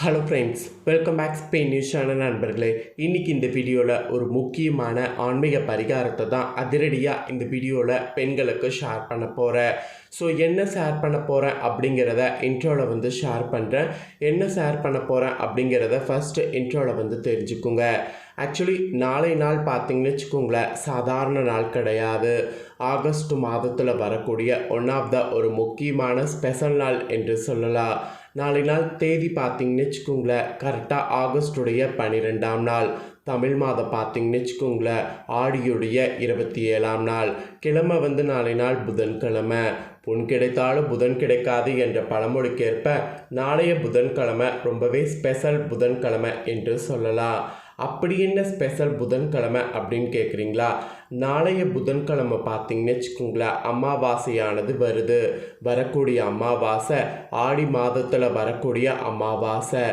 Hello friends, welcome back Spain news channel நண்பர்களே. இன்றைக்கி இந்த வீடியோவில் ஒரு முக்கியமான ஆன்மீக பரிகாரத்தை தான் அதிரடியாக இந்த வீடியோவில் பெண்களுக்கு ஷேர் பண்ண போகிறேன். ஸோ என்ன ஷேர் பண்ண போகிறேன் அப்படிங்கிறத இன்ட்ரோவில் ஷேர் பண்ணுறேன். என்ன ஷேர் பண்ண போகிறேன் அப்படிங்கிறத ஃபஸ்ட்டு இன்ட்ரோவில் தெரிஞ்சுக்குங்க. ஆக்சுவலி நாளை நாள் பார்த்திங்கன்னு வச்சுக்கோங்களேன், சாதாரண நாள் கிடையாது. ஆகஸ்ட் மாதத்தில் வரக்கூடிய ஒன் ஆஃப் த ஒரு முக்கியமான ஸ்பெஷல் நாள் என்று சொல்லலாம். நாளை நாள் தேதி பார்த்திங்கன்னு வச்சுக்கோங்களேன், கரெக்டாக ஆகஸ்டுடைய 12ஆம் நாள். தமிழ் மாதம் பார்த்திங்கன்னு வச்சுக்கோங்களேன், ஆடியுடைய 27ஆம் நாள். கிழமை நாளை நாள் புதன்கிழமை. பொன் கிடைத்தாலும் புதன் கிடைக்காது என்ற பழமொழிக்கேற்ப நாளைய புதன்கிழமை ரொம்பவே ஸ்பெஷல் புதன்கிழமை என்று சொல்லலாம். அப்படி என்ன ஸ்பெஷல் புதன்கிழமை அப்படின்னு கேட்குறீங்களா? நாளைய புதன்கிழமை பார்த்திங்கன்னு வச்சுக்கோங்களேன், அமாவாசையானது வருது. வரக்கூடிய அமாவாசை ஆடி மாதத்தில் வரக்கூடிய அமாவாசை.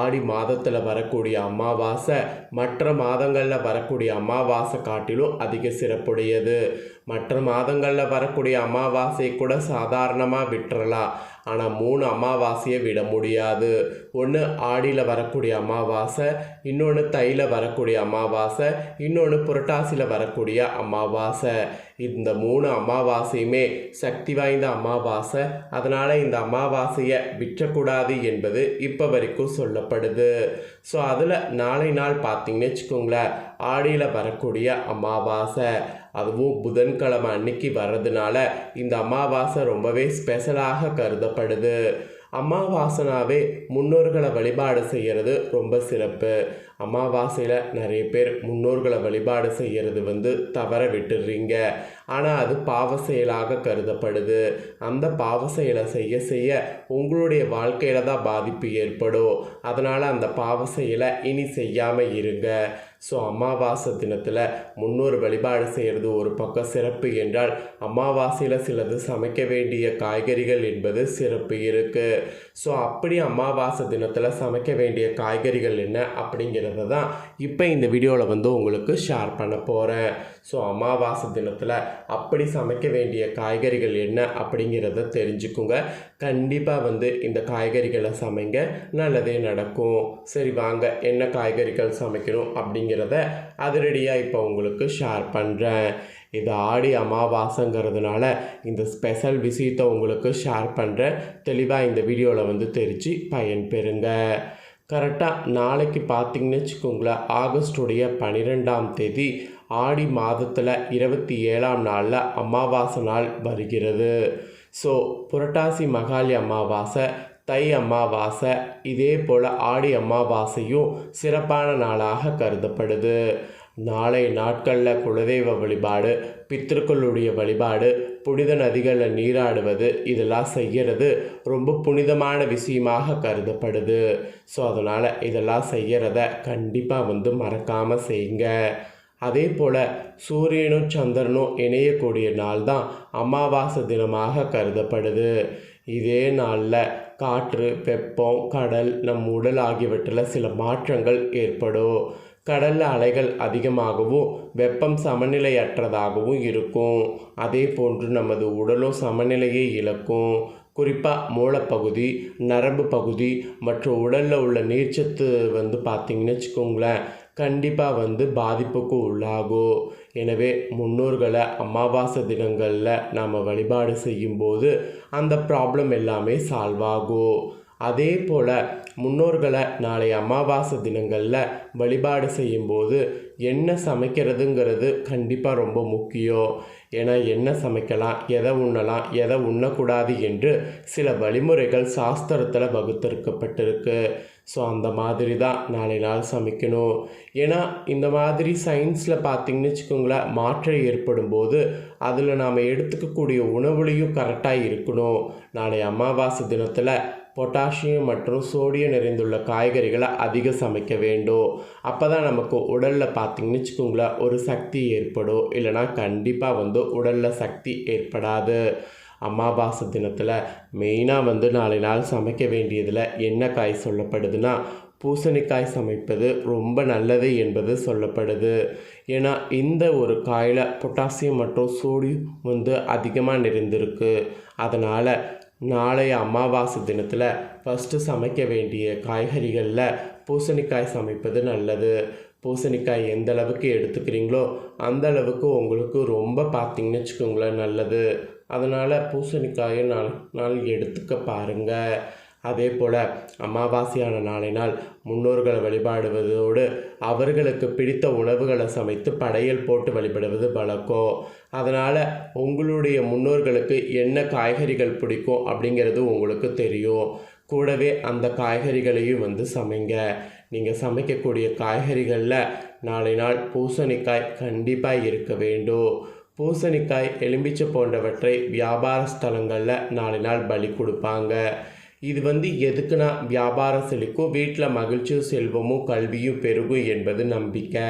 ஆடி மாதத்தில் வரக்கூடிய அமாவாசை மற்ற மாதங்களில் வரக்கூடிய அமாவாசை காட்டிலும் அதிக சிறப்புடையது. மற்ற மாதங்களில் வரக்கூடிய அமாவாசை கூட சாதாரணமாக விட்டுறலாம். ஆனால் 3 அமாவாசையை விட முடியாது. ஒன்று ஆடியில் வரக்கூடிய அமாவாசை, இன்னொன்று தையில் வரக்கூடிய அமாவாசை, இன்னொன்று புரட்டாசியில் வரக்கூடிய அமாவாசை. இந்த 3 அமாவாசையுமே சக்தி வாய்ந்த அமாவாசை. அதனால் இந்த அமாவாசையை விற்றக்கூடாது என்பது இப்போ வரைக்கும் சொல்லப்படுது. ஸோ அதில் நாளை நாள் பார்த்திங்கன்னு வச்சுக்கோங்களேன், ஆடியில் வரக்கூடிய அமாவாசை, அதுவும் புதன்கிழமை அன்னைக்கு வர்றதுனால இந்த அமாவாசை ரொம்பவே ஸ்பெஷலாக கருதப்படுது. அமாவாசைனாவே முன்னோர்களை வழிபாடு செய்கிறது ரொம்ப சிறப்பு. அமாவாசையில் நிறைய பேர் முன்னோர்களை வழிபாடு செய்கிறது தவற விட்டுடுறீங்க. ஆனால் அது பாவ செயலாக கருதப்படுது. அந்த பாவ செயலை செய்ய செய்ய உங்களுடைய வாழ்க்கையில் தான் பாதிப்பு ஏற்படும். அதனால் அந்த பாவ செயலை இனி செய்யாமல் இருங்க. ஸோ அமாவாசை தினத்தில் முன்னோர் வழிபாடு செய்கிறது ஒரு பக்கம் சிறப்பு என்றால், அமாவாசையில் சிலது சமைக்க வேண்டிய காய்கறிகள் என்பது சிறப்பு இருக்குது. ஸோ அப்படி அமாவாசை தினத்தில் சமைக்க வேண்டிய காய்கறிகள் என்ன அப்படிங்கிறத தான் இப்போ இந்த வீடியோவில் உங்களுக்கு ஷேர் பண்ண போகிறேன். ஸோ அமாவாசை தினத்தில் அப்படி சமைக்க வேண்டிய காய்கறிகள் என்ன அப்படிங்கிறத தெரிஞ்சுக்குங்க. கண்டிப்பாக இந்த காய்கறிகளை சமைங்க, நல்லதே நடக்கும். சரி வாங்க, என்ன காய்கறிகள் சமைக்கணும் அப்படிங்கிறத அதிரடியாக இப்போ உங்களுக்கு ஷேர் பண்ணுறேன். இது ஆடி அமாவாசைங்கிறதுனால இந்த ஸ்பெஷல் விஷயத்தை உங்களுக்கு ஷேர் பண்ணுறேன். தெளிவாக இந்த வீடியோவில் தெரிஞ்சு பயன் பெறுங்க. கரெக்டாக நாளைக்கு பார்த்திங்கன்னு வச்சுக்கோங்களேன், ஆகஸ்டுடைய 12ஆம் தேதி ஆடி மாதத்தில் 27ஆம் நாளில் அமாவாசை நாள் வருகிறது. ஸோ புரட்டாசி மகாலி அமாவாசை, தை அமாவாசை, இதே போல் ஆடி அமாவாசையும் சிறப்பான நாளாக கருதப்படுது. நாளை நாட்களில் குலதெய்வ வழிபாடு, பித்திருக்களுடைய வழிபாடு, புனித நதிகளில் நீராடுவது, இதெல்லாம் செய்கிறது ரொம்ப புனிதமான விஷயமாக கருதப்படுது. ஸோ அதனால் இதெல்லாம் செய்கிறத கண்டிப்பாக மறக்காமல் செய்யுங்க. அதே போல் சூரியனும் சந்திரனும் இணையக்கூடிய நாள் தான் அமாவாசை தினமாக கருதப்படுது. இதே நாளில் காற்று, வெப்பம், கடல், நம் உடல் ஆகியவற்றில் சில மாற்றங்கள் ஏற்படும். கடலில் அலைகள் அதிகமாகவும் வெப்பம் சமநிலையற்றதாகவும் இருக்கும். அதே போன்று நமது உடலும் சமநிலையை இழக்கும். குறிப்பாக மூளைப்பகுதி, நரம்பு பகுதி மற்றும் உடலில் உள்ள நீர்ச்சத்து பார்த்திங்கன்னு வச்சுக்கோங்களேன், கண்டிப்பாக பாதிப்புக்கு உள்ளாகும். எனவே முன்னோர்களை அமாவாசை தினங்களில் நாம் வழிபாடு செய்யும்போது அந்த ப்ராப்ளம் எல்லாமே சால்வ் ஆகும். அதே போல் முன்னோர்களை நாளை அமாவாசை தினங்களில் வழிபாடு செய்யும்போது என்ன சமைக்கிறதுங்கிறது கண்டிப்பாக ரொம்ப முக்கியம். ஏன்னா என்ன சமைக்கலாம், எதை உண்ணலாம், எதை உண்ணக்கூடாது என்று சில வழிமுறைகள் சாஸ்திரத்தில் வகுத்திருக்கப்பட்டிருக்கு. ஸோ அந்த மாதிரி தான் நாளை நாள் சமைக்கணும். ஏன்னா இந்த மாதிரி சயின்ஸில் பார்த்திங்கன்னு வச்சுக்கோங்களேன், மாற்றம் ஏற்படும் போது அதில் நாம் எடுத்துக்கக்கூடிய உணவுலையும் கரெக்டாக இருக்கணும். நாளை அமாவாசை தினத்தில் பொட்டாசியம் மற்றும் சோடியம் நிறைந்துள்ள காய்கறிகளை அதிகம் சமைக்க வேண்டும். அப்போ தான் நமக்கு உடலில் பார்த்திங்கன்னு வச்சுக்கோங்களேன் ஒரு சக்தி ஏற்படும். இல்லைனா கண்டிப்பாக உடலில் சக்தி ஏற்படாது. அமாவாசை தினத்தில் மெயினாக நாளை நாள் சமைக்க வேண்டியதில் என்ன காய் சொல்லப்படுதுன்னா, பூசணிக்காய் சமைப்பது ரொம்ப நல்லது என்பது சொல்லப்படுது. ஏன்னா இந்த ஒரு காயில் பொட்டாசியம் மற்றும் சோடியம் அதிகமாக நிறைந்திருக்கு. அதனால் நாளைய அமாவாசை தினத்தில் ஃபஸ்ட்டு சமைக்க வேண்டிய காய்கறிகளில் பூசணிக்காய் சமைப்பது நல்லது. பூசணிக்காய் எந்த அளவுக்கு எடுத்துக்கிறீங்களோ அந்த அளவுக்கு உங்களுக்கு ரொம்ப பார்த்தீங்கன்னு வச்சுக்கோங்களேன் நல்லது. அதனால் பூசணிக்காயை நாள் எடுத்துக்க பாருங்கள். அதே போல் அமாவாசையான நாளினால் முன்னோர்களை வழிபாடுவதோடு அவர்களுக்கு பிடித்த உணவுகளை சமைத்து படையல் போட்டு வழிபடுவது வழக்கம். அதனால் உங்களுடைய முன்னோர்களுக்கு என்ன காய்கறிகள் பிடிக்கும் அப்படிங்கிறது உங்களுக்கு தெரியும். கூடவே அந்த காய்கறிகளையும் சமைங்க. நீங்கள் சமைக்கக்கூடிய காய்கறிகளில் நாளை நாள் பூசணிக்காய் கண்டிப்பாக இருக்க வேண்டும். பூசணிக்காய், எலுமிச்சை போன்றவற்றை வியாபார ஸ்தலங்களில் நாளை நாள் பலி கொடுப்பாங்க. இது எதுக்குன்னா வியாபாரம் செழிக்கும், வீட்டில் மகிழ்ச்சியும் செல்வமும் கல்வியும் பெருகும் என்பது நம்பிக்கை.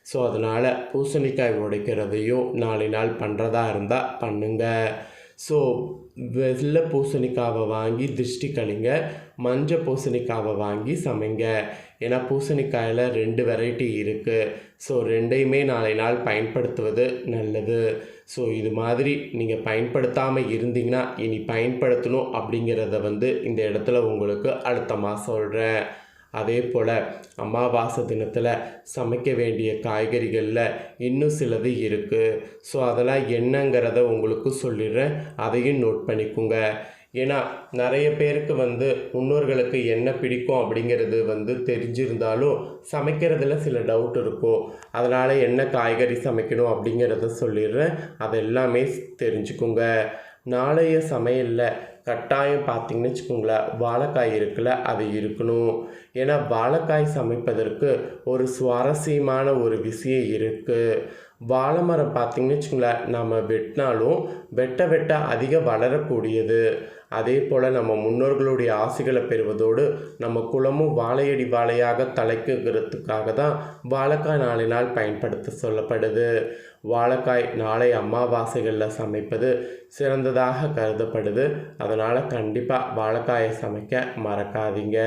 ஸோ அதனால் பூசணிக்காய் உடைக்கிறதையும் நாளை நாள் பண்ணுறதா இருந்தால் பண்ணுங்கள். ஸோ வெள்ளை பூசணிக்காவை வாங்கி திருஷ்டி கழிங்க, மஞ்சள் பூசணிக்காவை வாங்கி சமைங்க. ஏன்னா பூசணிக்காயில் 2 வெரைட்டி இருக்குது. ஸோ 2யுமே நாளை நாள் பயன்படுத்துவது நல்லது. ஸோ இது மாதிரி நீங்கள் பயன்படுத்தாமல் இருந்தீங்கன்னா இனி பயன்படுத்தணும் அப்படிங்கிறத இந்த இடத்துல உங்களுக்கு அழுத்தமாக சொல்கிறேன். அதே போல் அமாவாசை தினத்தில் சமைக்க வேண்டிய காய்கறிகளில் இன்னும் சிலது இருக்குது. ஸோ அதெல்லாம் என்னங்கிறத உங்களுக்கு சொல்லிடுறேன், அதையும் நோட் பண்ணிக்கோங்க. ஏன்னா நிறைய பேருக்கு முன்னோர்களுக்கு என்ன பிடிக்கும் அப்படிங்கிறது தெரிஞ்சிருந்தாலும் சமைக்கிறதுல சில டவுட் இருக்கும். அதனால் என்ன காய்கறி சமைக்கணும் அப்படிங்கிறத சொல்லிடுறேன், அதெல்லாமே தெரிஞ்சுக்குங்க. நாளைய சமையலில் கட்டாயம் பார்த்திங்கன்னு வச்சுக்கோங்களேன், வாழைக்காய் இருக்குல்ல, அது இருக்கணும். ஏன்னா வாழைக்காய் சமைப்பதற்கு ஒரு சுவாரஸ்யமான ஒரு விஷயம் இருக்குது. வாழை மரம் பார்த்திங்கன்னு வச்சுக்கோங்களேன், நம்ம வெட்டினாலும் வெட்ட அதிக வளரக்கூடியது. அதே போல் நம்ம முன்னோர்களுடைய ஆசைகளை பெறுவதோடு நம்ம குலமும் வாழையடி வாழையாக தலைக்குங்கிறதுக்காக தான் வாழைக்காய் நாளை நாள் பயன்படுத்த சொல்லப்படுது. வாழைக்காய் நாளை அமாவாசைகளில் சமைப்பது சிறந்ததாக கருதப்படுது. அதனால் கண்டிப்பாக வாழைக்காயை சமைக்க மறக்காதீங்க.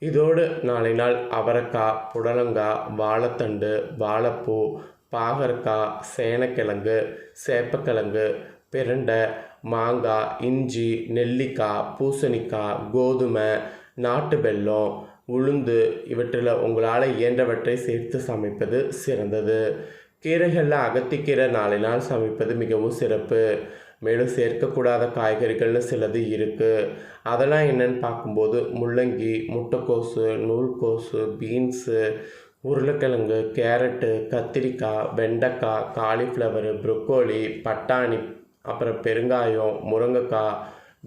இதோடு நாளை நாள் அவரைக்காய், புடலங்காய், வாழைத்தண்டு, வாழைப்பூ, பாகற்காய், சேனக்கிழங்கு, சேப்பக்கிழங்கு, பிரண்டை, மாங்காய், இஞ்சி, நெல்லிக்காய், பூசணிக்காய், கோதுமை, நாட்டு வெல்லம், உளுந்து இவற்றில் உங்களால் இயன்றவற்றை சேர்த்து சமைப்பது சிறந்தது. கீரைகளில் அகத்திக்கீரை நாளை நாள் சமைப்பது மிகவும் சிறப்பு. மேலும் சேர்க்கக்கூடாத காய்கறிகள்னு சிலது இருக்குது. அதெல்லாம் என்னென்னு பார்க்கும்போது முள்ளங்கி, முட்டைக்கோசு, நூல்கோசு, பீன்ஸு, உருளைக்கிழங்கு, கேரட்டு, கத்திரிக்காய், வெண்டைக்காய், காலிஃப்ளவரு, ப்ரொக்கோலி, பட்டாணி, அப்புறம் பெருங்காயம், முருங்கைக்காய்,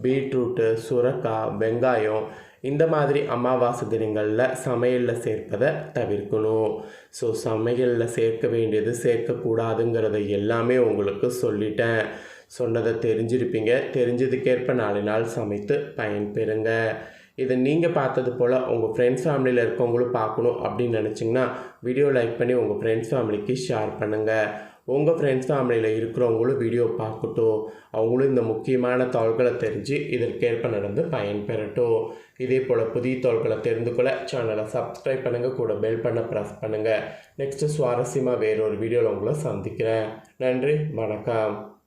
பீட்ரூட்டு, சுரைக்காய், வெங்காயம், இந்த மாதிரி அமாவாசை தினங்களில் சமையலில் சேர்ப்பதை தவிர்க்கணும். ஸோ சமையலில் சேர்க்க வேண்டியது சேர்க்கக்கூடாதுங்கிறத எல்லாமே உங்களுக்கு சொல்லிட்டேன். சொன்னதை தெரிஞ்சிருப்பீங்க. தெரிஞ்சதுக்கேற்ப நாளை நாள் சமைத்து பயன்பெறுங்க. இதை நீங்கள் பார்த்தது போல் உங்கள் ஃப்ரெண்ட்ஸ் ஃபேமிலியில் இருக்கவங்களும் பார்க்கணும் அப்படின்னு நினச்சிங்கன்னா வீடியோ லைக் பண்ணி உங்கள் ஃப்ரெண்ட்ஸ் ஃபேமிலிக்கு ஷேர் பண்ணுங்கள். உங்கள் ஃப்ரெண்ட்ஸ் ஃபேமிலியில் இருக்கிறவங்களும் வீடியோ பார்க்கட்டும். அவங்களும் இந்த முக்கியமான தகவல்களை தெரிஞ்சு இதற்கேற்ப நடந்து பயன்பெறட்டும். இதே போல் புதிய தகவல்களை தெரிந்து கொள்ள சேனலை சப்ஸ்கிரைப் பண்ணுங்கள், கூட பெல் பண்ண ப்ரெஸ் பண்ணுங்கள். நெக்ஸ்ட்டு சுவாரஸ்யமாக வேறொரு வீடியோவில் உங்களை சந்திக்கிறேன். நன்றி, வணக்கம்.